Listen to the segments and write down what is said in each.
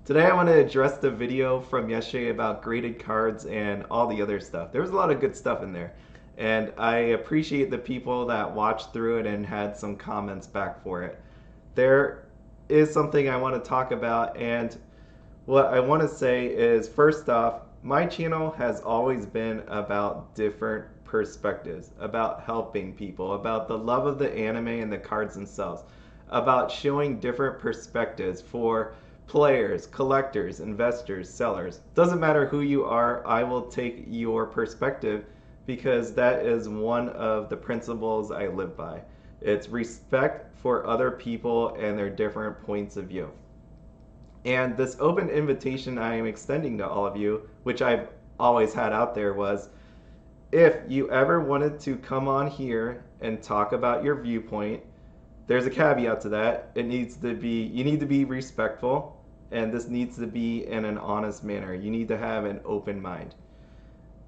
Today I want to address the video from yesterday about graded cards and all the other stuff. There was a lot of good stuff in there, and I appreciate the people that watched through it and had some comments back for it. There is something I want to talk about, and what I want to say is first off, my channel has always been about different perspectives, about helping people, about the love of the anime and the cards themselves, about showing different perspectives for players, collectors, investors, sellers. Doesn't matter who you are, I will take your perspective because that is one of the principles I live by. It's respect for other people and their different points of view. And this open invitation I am extending to all of you, which I've always had out there, was if you ever wanted to come on here and talk about your viewpoint, there's a caveat to that. It needs to be, you need to be respectful, and this needs to be in an honest manner. You need to have an open mind.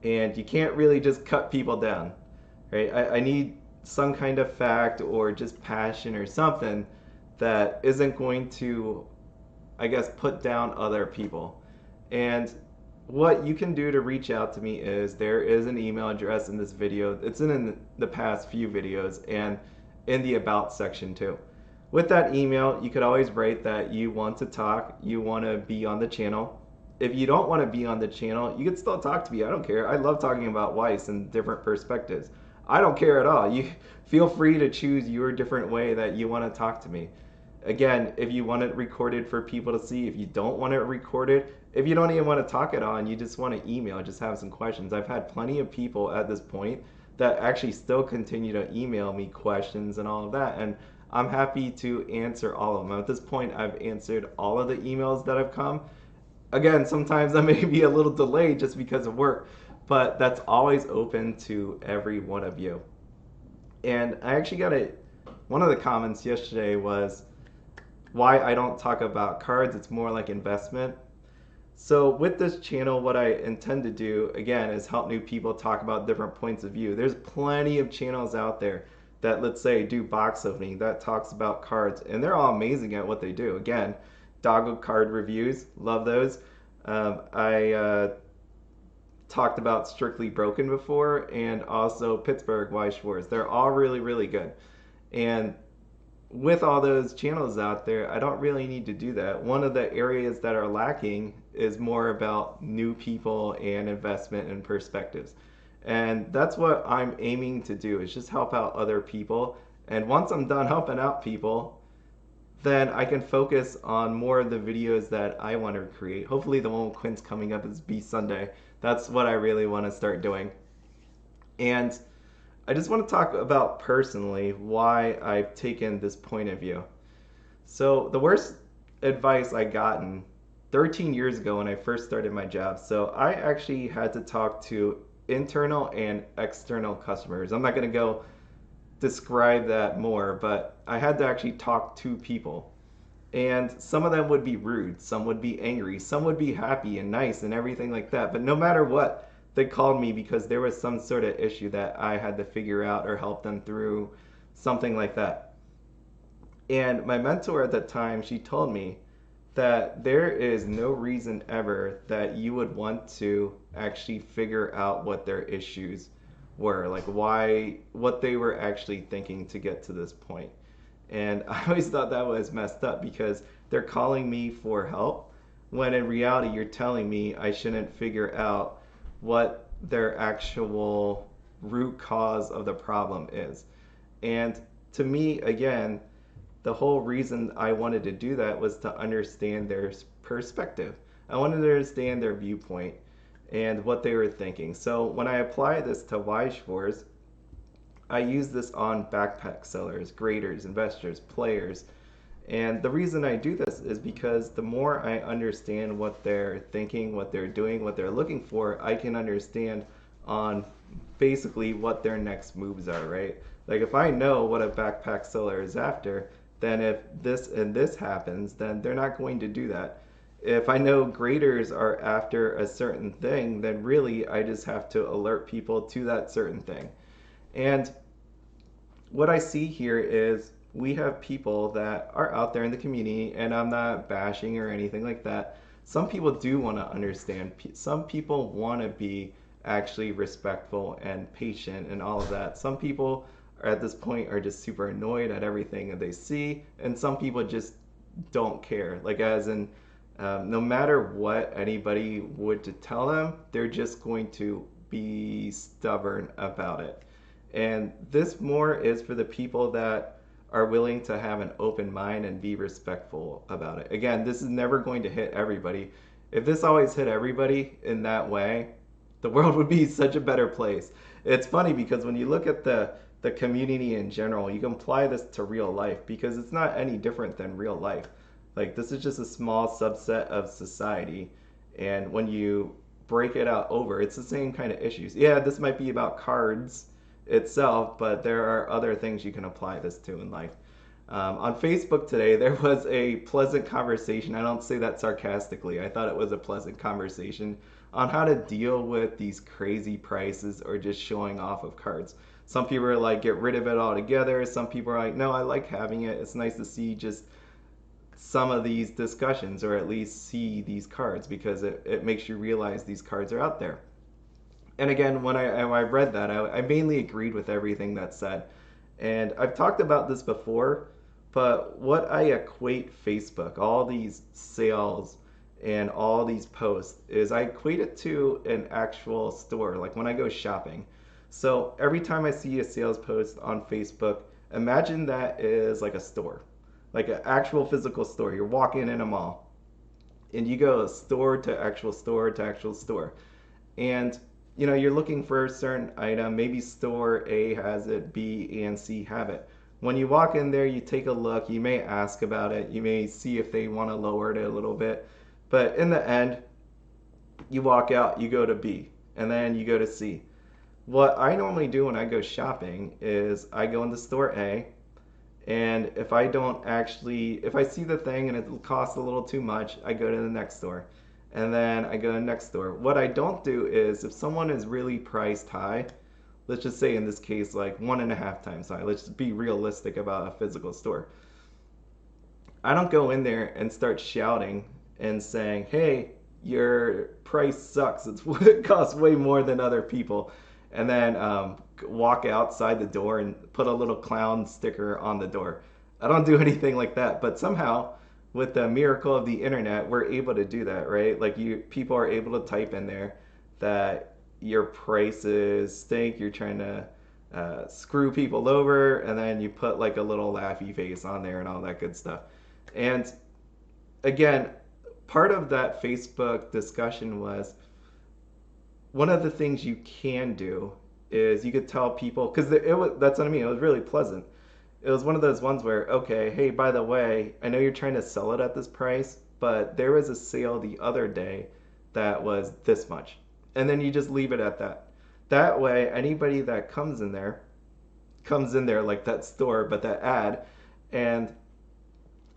And you can't really just cut people down, right? I need some kind of fact or just passion or something that isn't going to, I guess, put down other people. And what you can do to reach out to me is there is an email address in this video. It's in the past few videos and in the about section too. With that email, you could always write that you want to talk, you want to be on the channel. If you don't want to be on the channel, you can still talk to me. I don't care. I love talking about Weiss and different perspectives. I don't care at all. You feel free to choose your different way that you want to talk to me. Again, if you want it recorded for people to see, if you don't want it recorded, if you don't even want to talk it on, you just want to email, just have some questions. I've had plenty of people at this point that actually still continue to email me questions and all of that, and I'm happy to answer all of them. At this point, I've answered all of the emails that have come. Again, sometimes I may be a little delayed just because of work, but that's always open to every one of you. And I actually got one of the comments yesterday was why I don't talk about cards, it's more like investment. So with this channel, what I intend to do, again, is help new people talk about different points of view. There's plenty of channels out there that, let's say, do box opening, that talks about cards, and they're all amazing at what they do. Again, Doggo card reviews, love those. I talked about Strictly Broken before, and also Pittsburgh Weiss Schwarz. They're all really, really good. And with all those channels out there, I don't really need to do that. One of the areas that are lacking is more about new people and investment and perspectives. And that's what I'm aiming to do, is just help out other people. And once I'm done helping out people, then I can focus on more of the videos that I want to create. Hopefully the one with Quinn's coming up is Be Sunday. That's what I really want to start doing. And I just want to talk about personally why I've taken this point of view. So the worst advice I gotten 13 years ago when I first started my job. So I actually had to talk to internal and external customers. I'm not going to go describe that more, but I had to actually talk to people. And some of them would be rude, some would be angry, some would be happy and nice and everything like that. But no matter what, they called me because there was some sort of issue that I had to figure out or help them through, something like that. And my mentor at that time, she told me that there is no reason ever that you would want to actually figure out what their issues were, like why, what they were actually thinking to get to this point. And I always thought that was messed up because they're calling me for help when in reality you're telling me I shouldn't figure out what their actual root cause of the problem is. And to me, again, the whole reason I wanted to do that was to understand their perspective. I wanted to understand their viewpoint and what they were thinking. So when I apply this to Weiss Schwarz, I use this on backpack sellers, graders, investors, players. And the reason I do this is because the more I understand what they're thinking, what they're doing, what they're looking for, I can understand on basically what their next moves are, right? Like if I know what a backpack seller is after, then if this and this happens, then they're not going to do that. If I know graders are after a certain thing, then really I just have to alert people to that certain thing. And what I see here is we have people that are out there in the community, and I'm not bashing or anything like that. Some people do want to understand. Some people want to be actually respectful and patient and all of that. Some people are at this point are just super annoyed at everything that they see, and some people just don't care. Like as in, no matter what anybody would to tell them, they're just going to be stubborn about it. And this more is for the people that are willing to have an open mind and be respectful about it. Again, this is never going to hit everybody. If this always hit everybody in that way, the world would be such a better place. It's funny because when you look at the community in general, you can apply this to real life because it's not any different than real life. Like this is just a small subset of society, and when you break it out over, it's the same kind of issues. Yeah, this might be about cards itself, but there are other things you can apply this to in life. On Facebook today, there was a pleasant conversation. I don't say that sarcastically. I thought it was a pleasant conversation on how to deal with these crazy prices or just showing off of cards. Some people are like, get rid of it altogether. Some people are like, no, I like having it. It's nice to see just some of these discussions or at least see these cards because it makes you realize these cards are out there. And again, when I read that, I mainly agreed with everything that's said. And I've talked about this before, but what I equate Facebook, all these sales and all these posts, is I equate it to an actual store, like when I go shopping. So every time I see a sales post on Facebook, imagine that is like a store, like an actual physical store. You're walking in a mall and you go store to actual store to actual store. And you're looking for a certain item. Maybe store A has it, B and C have it. When you walk in there, you take a look. You may ask about it. You may see if they want to lower it a little bit. But in the end, you walk out, you go to B, and then you go to C. What I normally do when I go shopping is I go into store A, and if I see the thing and it costs a little too much, I go to the next store. And then I go to the next store. What I don't do is if someone is really priced high, let's just say in this case like 1.5 times high, let's just be realistic about a physical store. I don't go in there and start shouting and saying, hey, your price sucks. It costs way more than other people. And then walk outside the door and put a little clown sticker on the door. I don't do anything like that, but somehow with the miracle of the internet, we're able to do that, right? Like people are able to type in there that your prices stink, you're trying to screw people over, and then you put like a little laughy face on there and all that good stuff. And again, part of that Facebook discussion was one of the things you can do is you could tell people, because that's what I mean, it was really pleasant. It was one of those ones where, okay, hey, by the way, I know you're trying to sell it at this price, but there was a sale the other day that was this much. And then you just leave it at that. That way, anybody that comes in there like that store, but that ad, and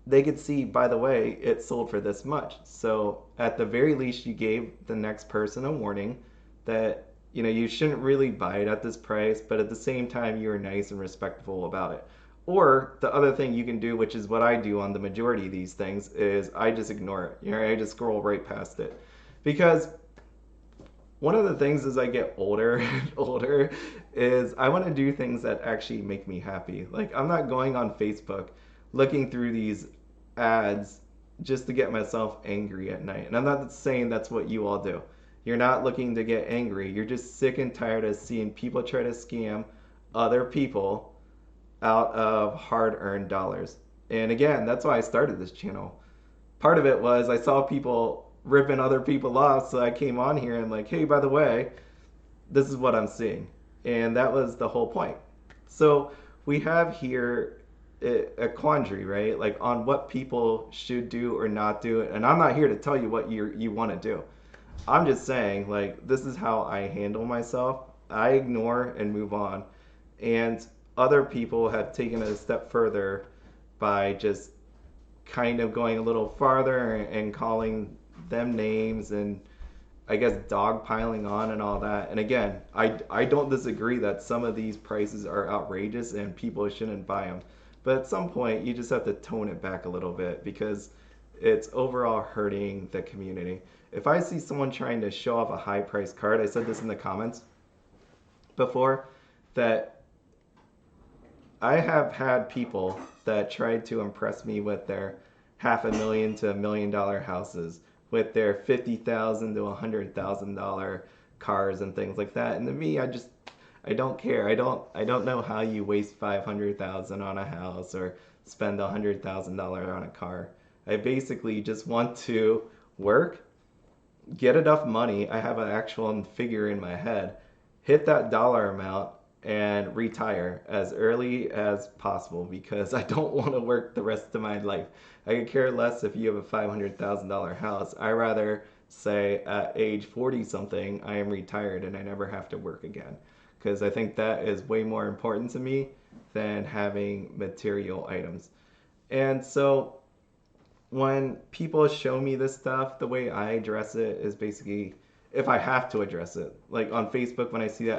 they could see, by the way, it sold for this much. So at the very least, you gave the next person a warning that you shouldn't really buy it at this price, but at the same time, you were nice and respectful about it. Or the other thing you can do, which is what I do on the majority of these things, is I just ignore it. I just scroll right past it. Because one of the things as I get older and older is I want to do things that actually make me happy. Like I'm not going on Facebook looking through these ads just to get myself angry at night. And I'm not saying that's what you all do. You're not looking to get angry. You're just sick and tired of seeing people try to scam other people out of hard-earned dollars. And again, that's why I started this channel. Part of it was I saw people ripping other people off, so I came on here and like, hey, by the way, this is what I'm seeing. And that was the whole point. So we have here a quandary, right? Like on what people should do or not do. And I'm not here to tell you what you want to do. I'm just saying, like, this is how I handle myself. I ignore and move on. And other people have taken it a step further by just kind of going a little farther and calling them names and I guess dogpiling on and all that. And again, I don't disagree that some of these prices are outrageous and people shouldn't buy them. But at some point, you just have to tone it back a little bit because it's overall hurting the community. If I see someone trying to show off a high price card, I said this in the comments before, that I have had people that tried to impress me with their $500,000 to $1 million houses, with their $50,000 to $100,000 cars and things like that. And to me, I don't care. I don't know how you waste 500,000 on a house or spend $100,000 on a car. I basically just want to work, get enough money. I have an actual figure in my head, hit that dollar amount, and retire as early as possible because I don't want to work the rest of my life. I could care less if you have a $500,000 house. I rather say at age 40 something, I am retired and I never have to work again. Because I think that is way more important to me than having material items. And so when people show me this stuff, the way I address it is basically if I have to address it. Like on Facebook, when I see that,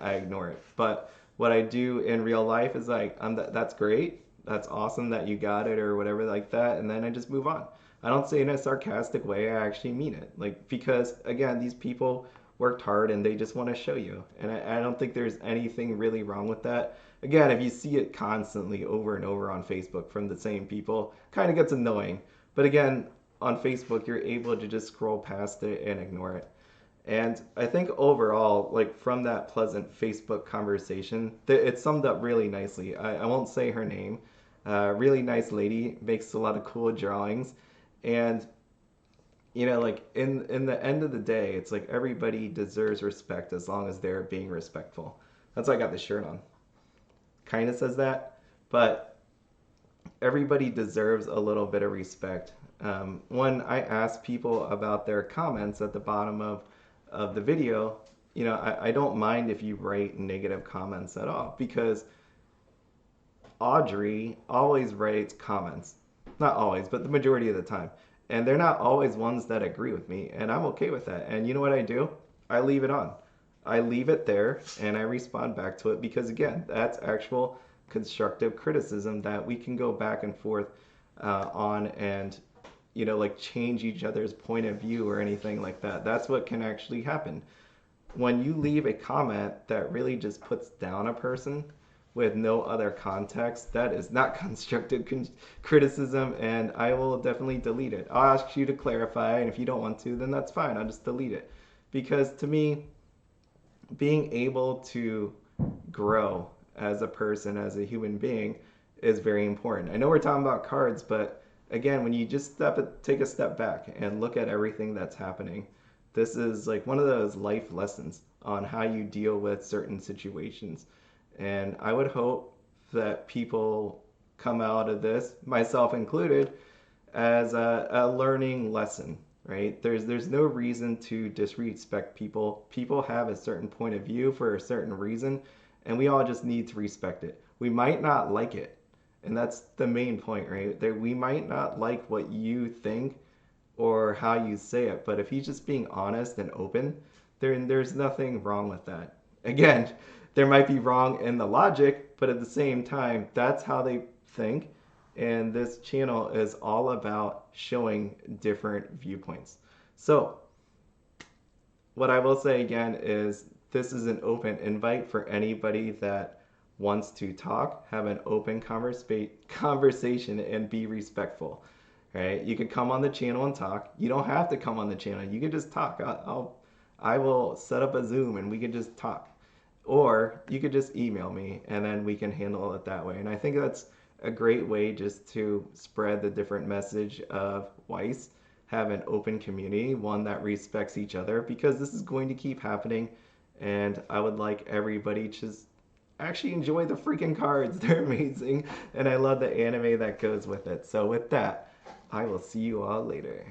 I ignore it. But what I do in real life is like, that's great. That's awesome that you got it or whatever like that. And then I just move on. I don't say it in a sarcastic way. I actually mean it. Like, because again, these people worked hard and they just want to show you. And I don't think there's anything really wrong with that. Again, if you see it constantly over and over on Facebook from the same people, kind of gets annoying. But again, on Facebook, you're able to just scroll past it and ignore it. And I think overall, like from that pleasant Facebook conversation, it summed up really nicely. I won't say her name. Really nice lady, makes a lot of cool drawings. And like in the end of the day, it's like everybody deserves respect as long as they're being respectful. That's why I got the shirt on. Kind of says that, but everybody deserves a little bit of respect. When I ask people about their comments at the bottom of the video, I don't mind if you write negative comments at all, because Audrey always writes comments. Not always, but the majority of the time. And they're not always ones that agree with me, and I'm okay with that. And you know what I do? I leave it on. I leave it there, and I respond back to it because, again, that's actual constructive criticism that we can go back and forth on and, like change each other's point of view or anything like that. That's what can actually happen. When you leave a comment that really just puts down a person with no other context, that is not constructive criticism, and I will definitely delete it. I'll ask you to clarify, and if you don't want to, then that's fine. I'll just delete it. Because to me, being able to grow as a person, as a human being, is very important. I know we're talking about cards, but again, when you just take a step back and look at everything that's happening, this is like one of those life lessons on how you deal with certain situations. And I would hope that people come out of this, myself included, as a learning lesson, right? There's no reason to disrespect people. People have a certain point of view for a certain reason, and we all just need to respect it. We might not like it, and that's the main point, right? That we might not like what you think or how you say it, but if he's just being honest and open, there's nothing wrong with that. Again, there might be wrong in the logic, but at the same time, that's how they think. And this channel is all about showing different viewpoints. So what I will say again is this is an open invite for anybody that wants to talk, have an open conversation, and be respectful. Right? You can come on the channel and talk. You don't have to come on the channel. You can just talk. I will set up a Zoom and we can just talk. Or you could just email me and then we can handle it that way. And I think that's a great way just to spread the different message of Weiss, have an open community, one that respects each other, because this is going to keep happening. And I would like everybody to just actually enjoy the freaking cards. They're amazing. And I love the anime that goes with it. So with that, I will see you all later.